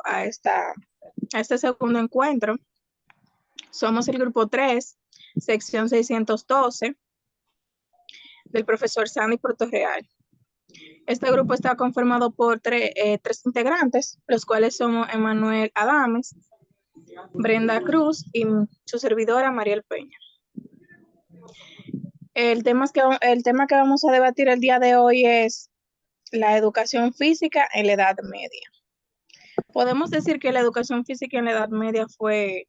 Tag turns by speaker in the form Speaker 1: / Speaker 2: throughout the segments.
Speaker 1: a, esta, a este segundo encuentro. Somos el grupo 3, sección 612, del profesor Sandy Portorreal. Este grupo está conformado por tres integrantes, los cuales somos Emanuel Adames, Brenda Cruz y su servidora Mariel Peña. El tema que vamos a debatir el día de hoy es la educación física en la Edad Media. Podemos decir que la educación física en la Edad Media fue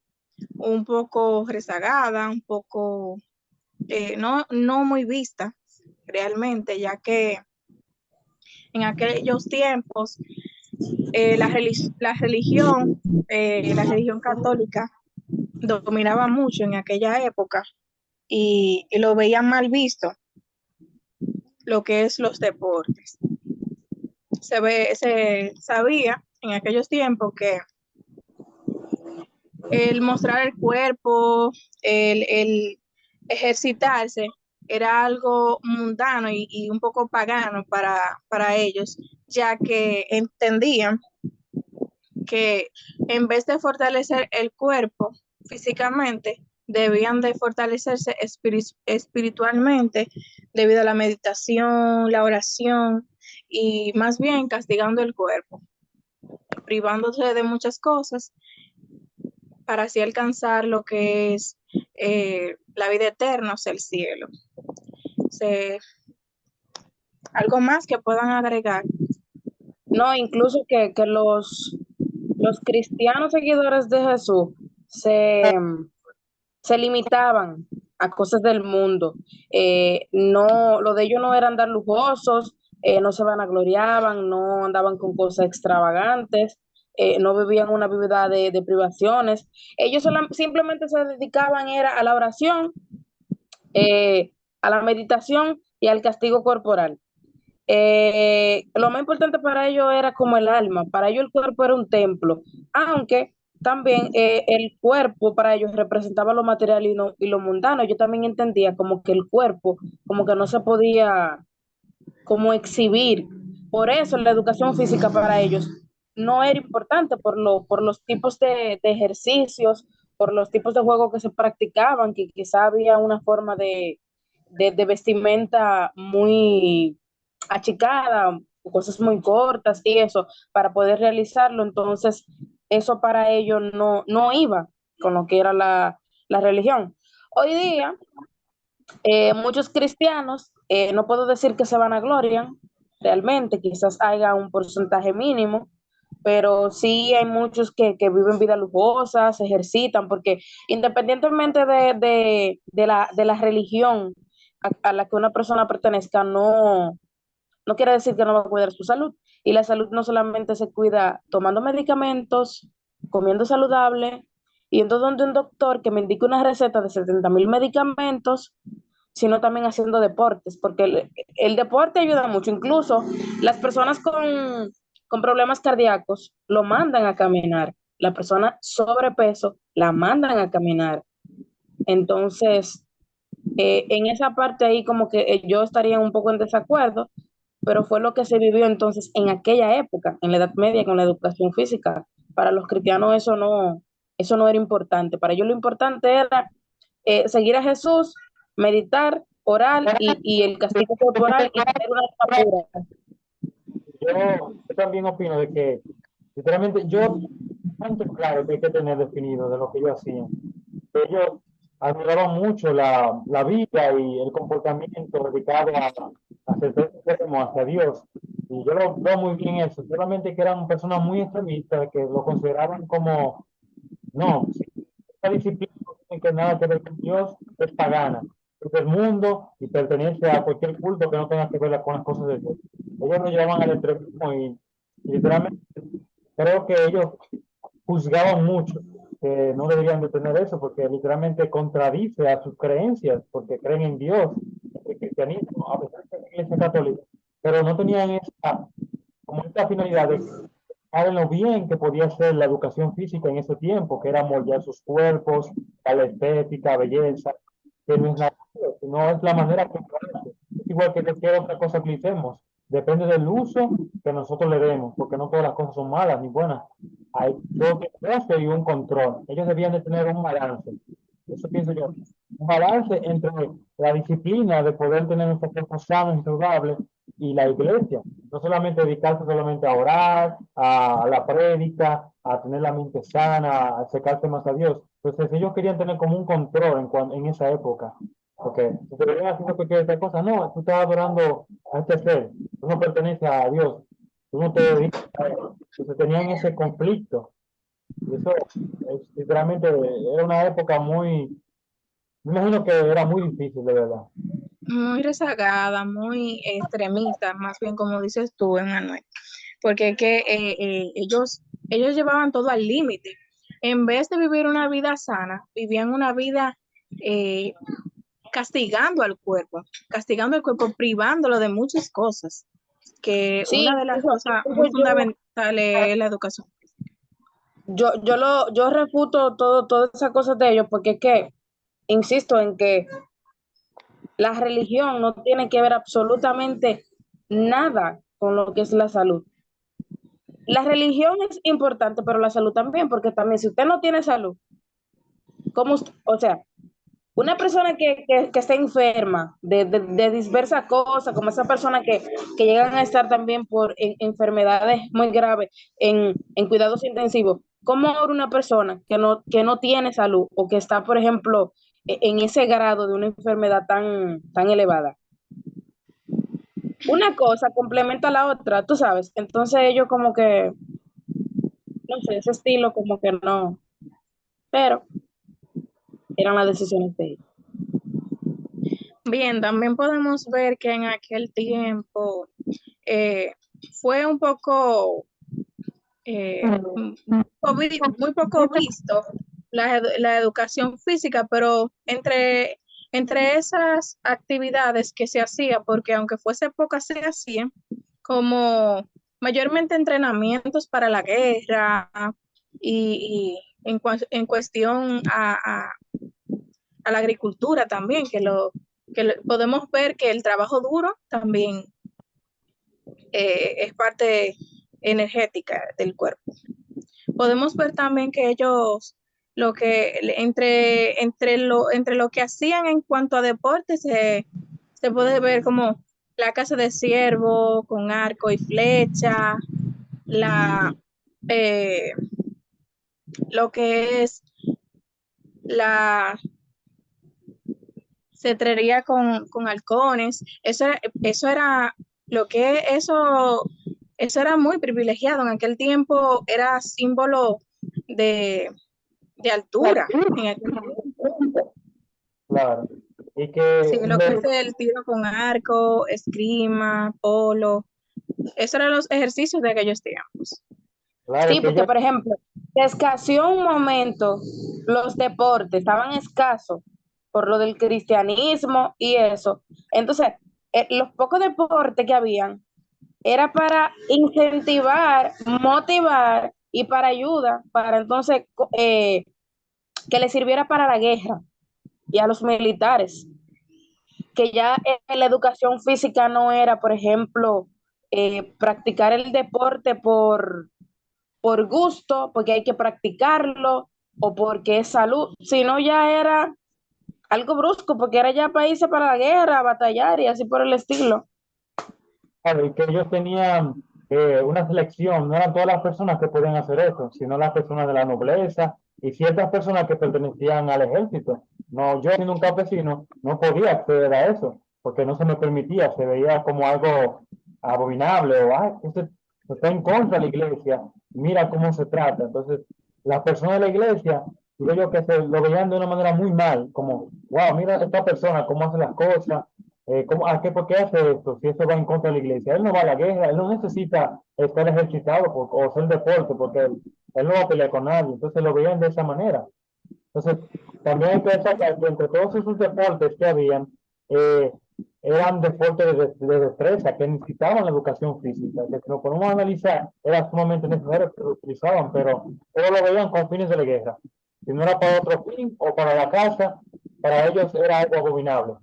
Speaker 1: un poco rezagada, un poco no muy vista realmente, ya que en aquellos tiempos la religión católica dominaba mucho en aquella época y lo veían mal visto lo que es los deportes. Se sabía en aquellos tiempos que el mostrar el cuerpo, el ejercitarse, era algo mundano y un poco pagano para ellos, ya que entendían que en vez de fortalecer el cuerpo físicamente, debían de fortalecerse espiritualmente debido a la meditación, la oración y más bien castigando el cuerpo, privándose de muchas cosas para así alcanzar lo que es la vida eterna, o sea, el cielo. Se, algo más que puedan agregar.
Speaker 2: No, incluso que los cristianos seguidores de Jesús se, se limitaban a cosas del mundo. No, lo de ellos no era andar lujosos, no se vanagloriaban, no andaban con cosas extravagantes, no vivían una vida de privaciones. Ellos simplemente se dedicaban era a la oración, a la meditación y al castigo corporal. Lo más importante para ellos era como el alma, para ellos el cuerpo era un templo, aunque también el cuerpo para ellos representaba lo material y lo mundano. Yo también entendía como que el cuerpo como que no se podía como exhibir. Por eso la educación física para ellos no era importante por los tipos de ejercicios, por los tipos de juegos que se practicaban, que quizá había una forma de vestimenta muy achicada, cosas muy cortas y eso, para poder realizarlo. Entonces, eso para ellos no iba con lo que era la religión. Hoy día, muchos cristianos, no puedo decir que se vanaglorian, realmente, quizás haya un porcentaje mínimo, pero sí hay muchos que viven vida lujosa, se ejercitan, porque independientemente de la religión a la que una persona pertenezca, no quiere decir que no va a cuidar su salud. Y la salud no solamente se cuida tomando medicamentos, comiendo saludable, yendo donde un doctor que me indique una receta de 70,000 medicamentos, sino también haciendo deportes, porque el deporte ayuda mucho. Incluso las personas con problemas cardíacos lo mandan a caminar. La persona sobrepeso la mandan a caminar. Entonces, en esa parte ahí como que yo estaría un poco en desacuerdo, pero fue lo que se vivió entonces en aquella época, en la Edad Media, con la educación física. Para los cristianos eso no era importante. Para ellos lo importante era seguir a Jesús, meditar, orar y el castigo corporal y tener una alma pura.
Speaker 3: Yo también opino de que, literalmente, yo, tanto claro que hay que tener definido de lo que ellos hacían. Ellos admiraban mucho la vida y el comportamiento dedicado a ser extremo hacia Dios. Y yo lo veo muy bien eso, solamente que eran personas muy extremistas que lo consideraban como, no, si esta disciplina no tiene que nada que ver con Dios, es pagana, es del mundo y pertenece a cualquier culto que no tenga que ver con las cosas de Dios. Ellos lo llevaban al extremismo y literalmente creo que ellos juzgaban mucho que no deberían de tener eso porque literalmente contradice a sus creencias porque creen en Dios, en el cristianismo, a pesar de que es la iglesia católica, pero no tenían como esta finalidad de saber lo bien que podía ser la educación física en ese tiempo, que era moldear sus cuerpos, la estética, belleza, que no es no es la manera que parece. Es igual que cualquier otra cosa que hicimos. Depende del uso que nosotros le demos, porque no todas las cosas son malas ni buenas. hay todo que goce y un control. Ellos debían de tener un balance. Eso pienso yo. Un balance entre la disciplina de poder tener nuestros cuerpos sanos y saludables y la iglesia. No solamente dedicarse solamente a orar, a la prédica, a tener la mente sana, a acercarse más a Dios. Entonces ellos querían tener como un control en esa época. Porque si te veían haciendo cualquier otra cosa, no, tú estás adorando a este ser, tú no perteneces a Dios, tú no te dedicas a él. Entonces tenían ese conflicto. Y eso, literalmente, era una época muy, me imagino que era muy difícil, de verdad.
Speaker 1: Muy rezagada, muy extremista, más bien como dices tú, Emanuel, porque es que ellos llevaban todo al límite. En vez de vivir una vida sana, vivían una vida eh, castigando al cuerpo, privándolo de muchas cosas, que
Speaker 2: Sí,
Speaker 1: una de las cosas muy
Speaker 2: incluso
Speaker 1: fundamentales es la educación.
Speaker 2: yo refuto todas esas cosas de ellos, porque es que, insisto en que la religión no tiene que ver absolutamente nada con lo que es la salud. La religión es importante, pero la salud también, porque también si usted no tiene salud, o sea, una persona que está enferma de diversas cosas, como esa persona que llegan a estar también por enfermedades muy graves en cuidados intensivos, ¿cómo ahora una persona que no tiene salud o que está, por ejemplo, en ese grado de una enfermedad tan elevada? Una cosa complementa a la otra, tú sabes. Entonces ellos como que, no sé, ese estilo como que no, pero eran las decisiones de ellos.
Speaker 1: Bien, también podemos ver que en aquel tiempo eh, fue un poco muy poco visto la educación física, pero entre esas actividades que se hacía, porque aunque fuese pocas se hacían, como mayormente entrenamientos para la guerra y en cuestión a la agricultura también, podemos ver que el trabajo duro también es parte energética del cuerpo. Podemos ver también que ellos entre lo que hacían en cuanto a deportes se puede ver como la caza de ciervo con arco y flecha, la eh, lo que es la cetrería con halcones. Eso era lo que eso era muy privilegiado en aquel tiempo, era símbolo de de altura. En aquel
Speaker 3: Claro. Y que,
Speaker 1: sí, lo que es el tiro con arco, esgrima, polo, esos eran los ejercicios de aquellos tiempos.
Speaker 3: claro,
Speaker 2: Sí,
Speaker 3: que
Speaker 2: porque
Speaker 3: ellos,
Speaker 2: por ejemplo, se escaseó un momento los deportes, estaban escasos por lo del cristianismo y eso. Entonces, los pocos deportes que habían era para incentivar, motivar y para ayuda, para entonces que le sirviera para la guerra y a los militares, que ya la educación física no era, por ejemplo, practicar el deporte por gusto, porque hay que practicarlo o porque es salud, sino ya era algo brusco, porque era ya países para la guerra, batallar y así por el estilo.
Speaker 3: claro, y que ellos tenían una selección, no eran todas las personas que podían hacer eso, sino las personas de la nobleza y ciertas personas que pertenecían al ejército. No, yo siendo un campesino no podía acceder a eso, porque no se me permitía, se veía como algo abominable o, este está en contra de la iglesia, mira cómo se trata. Entonces, las personas de la iglesia, digo yo que se lo veían de una manera muy mal, como, wow, mira esta persona, cómo hace las cosas, ¿por qué hace esto? Si eso va en contra de la iglesia. Él no va a la guerra, él no necesita estar ejercitado o hacer deporte, porque él no va a pelear con nadie. Entonces lo veían de esa manera. Entonces, también hay que destacar que entre todos esos deportes que habían, eh, eran deportes de destreza que necesitaban la educación física, que si lo podemos analizar, era sumamente necesario que lo utilizaban, pero todos lo veían con fines de la guerra. Si no era para otro fin o para la casa, para ellos era algo abominable.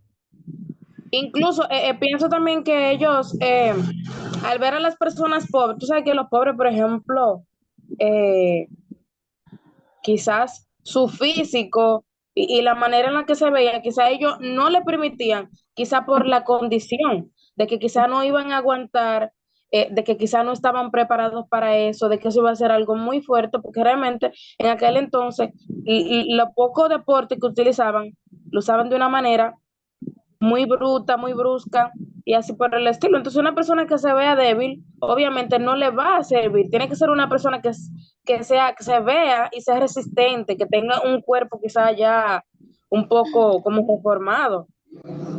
Speaker 2: Incluso pienso también que ellos, al ver a las personas pobres, tú sabes que los pobres, por ejemplo, eh, quizás su físico y la manera en la que se veía, quizás ellos no le permitían, quizás por la condición de que quizás no iban a aguantar, de que quizás no estaban preparados para eso, de que eso iba a ser algo muy fuerte, porque realmente en aquel entonces lo poco deporte que utilizaban, lo usaban de una manera muy bruta, muy brusca y así por el estilo. Entonces, una persona que se vea débil, obviamente no le va a servir. Tiene que ser una persona que se vea y sea resistente, que tenga un cuerpo quizá ya un poco como conformado,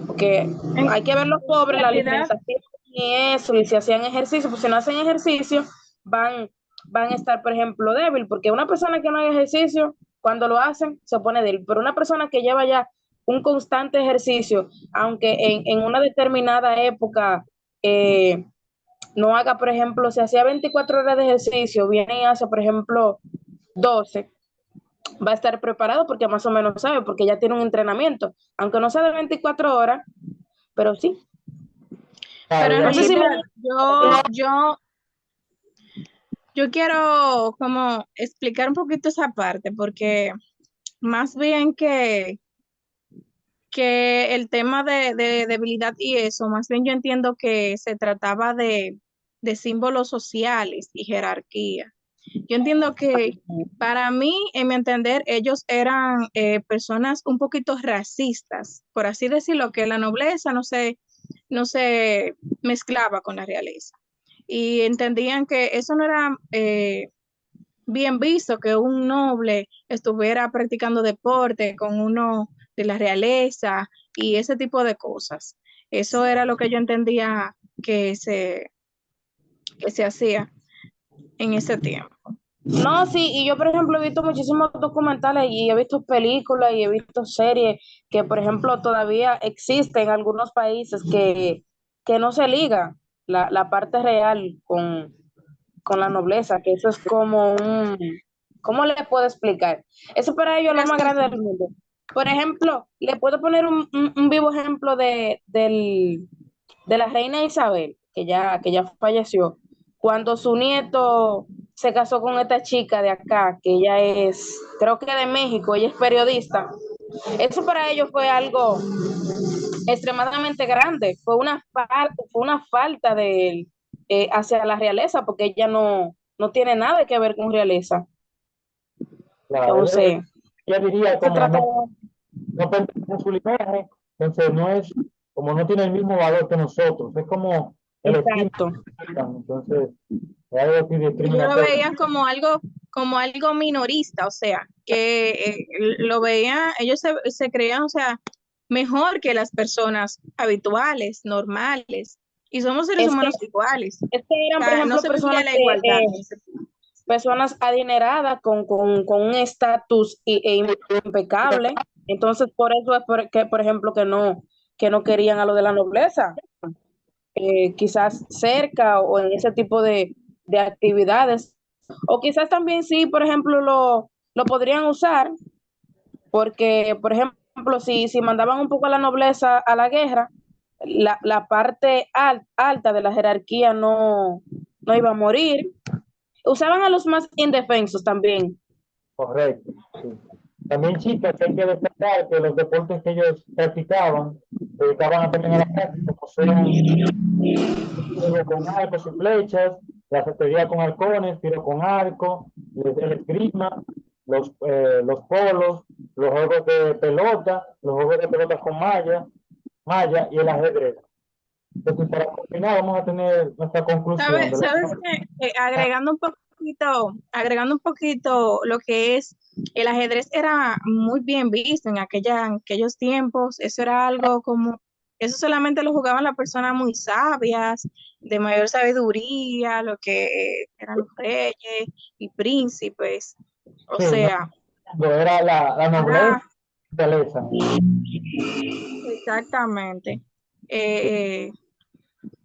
Speaker 2: porque
Speaker 1: En
Speaker 2: hay que ver los pobres, la
Speaker 1: realidad,
Speaker 2: alimentación y eso, y si hacían ejercicio, pues si no hacen ejercicio, van, van a estar, por ejemplo, débil, porque una persona que no haga ejercicio, cuando lo hacen, se pone débil, pero una persona que lleva ya un constante ejercicio, aunque en una determinada época eh, no haga, por ejemplo, si hacía 24 horas de ejercicio, viene y hace, por ejemplo, 12, va a estar preparado porque más o menos sabe, porque ya tiene un entrenamiento, aunque no sea de 24 horas, pero sí.
Speaker 1: pero
Speaker 3: Claro,
Speaker 1: en
Speaker 2: No sé si me...
Speaker 1: realidad yo quiero como explicar un poquito esa parte, porque más bien que el tema de debilidad y eso, más bien yo entiendo que se trataba de símbolos sociales y jerarquía. Yo entiendo que para mí, en mi entender, ellos eran personas un poquito racistas, por así decirlo, que la nobleza no se mezclaba con la realeza. Y entendían que eso no era bien visto, que un noble estuviera practicando deporte con uno de la realeza y ese tipo de cosas. Eso era lo que yo entendía que se hacía en ese tiempo.
Speaker 2: No, sí, y yo, por ejemplo, he visto muchísimos documentales y he visto películas y he visto series que, por ejemplo, todavía existen en algunos países que no se liga la parte real con la nobleza, que eso es como un, ¿cómo le puedo explicar? Eso para ellos es lo más grande del mundo. Por ejemplo, le puedo poner un vivo ejemplo de la reina Isabel, que ya falleció, cuando su nieto se casó con esta chica de acá, que ella es, creo que de México, ella es periodista. Eso para ellos fue algo extremadamente grande, fue una falta de hacia la realeza, porque ella no tiene nada que ver con realeza.
Speaker 3: claro.
Speaker 2: Entonces,
Speaker 3: Ella diría
Speaker 2: se
Speaker 3: como
Speaker 2: trata
Speaker 3: no, no pertenece a su linaje, entonces no es, como no tiene el mismo valor que nosotros, es como el estilo,
Speaker 2: exacto,
Speaker 3: entonces es algo así
Speaker 1: Ellos lo
Speaker 3: discriminatorio.
Speaker 1: veían como algo minorista, o sea, que lo veían, ellos se creían, o sea, mejor que las personas habituales, normales, y somos seres
Speaker 2: es que,
Speaker 1: humanos iguales.
Speaker 2: es que
Speaker 1: O
Speaker 2: eran, por
Speaker 1: sea, no
Speaker 2: ejemplo,
Speaker 1: se veía
Speaker 2: personas
Speaker 1: la igualdad en ese punto.
Speaker 2: personas adineradas con un estatus impecable. Entonces, por eso es que, por ejemplo, que no querían a lo de la nobleza, quizás cerca o en ese tipo de actividades. O quizás también sí, por ejemplo, lo podrían usar, porque, por ejemplo, si mandaban un poco a la nobleza a la guerra, la parte alta de la jerarquía no iba a morir. Usaban a los más indefensos también.
Speaker 3: Correcto, sí. También chicas, hay que destacar que los deportes que ellos practicaban se dedicaban a también a la práctica, como son tiro con arcos y flechas, la cestería con halcones, tiro con arco, el esgrima, los polos, los juegos de pelota, los juegos de pelota con malla y el ajedrez. Entonces, para continuar, vamos a tener nuestra conclusión de
Speaker 1: ¿Sabes qué? Agregando un poquito lo que es el ajedrez era muy bien visto en aquellos tiempos, eso era algo como, eso solamente lo jugaban las personas muy sabias, de mayor sabiduría, lo que eran los reyes y príncipes, o
Speaker 3: sí,
Speaker 1: sea,
Speaker 3: era la nobleza
Speaker 1: era
Speaker 3: y la realeza.
Speaker 1: exactamente. Eh,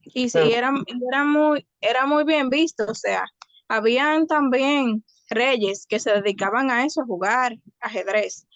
Speaker 1: y
Speaker 3: Sí,
Speaker 1: sí, era muy bien visto, o sea, habían también reyes que se dedicaban a eso, a jugar ajedrez.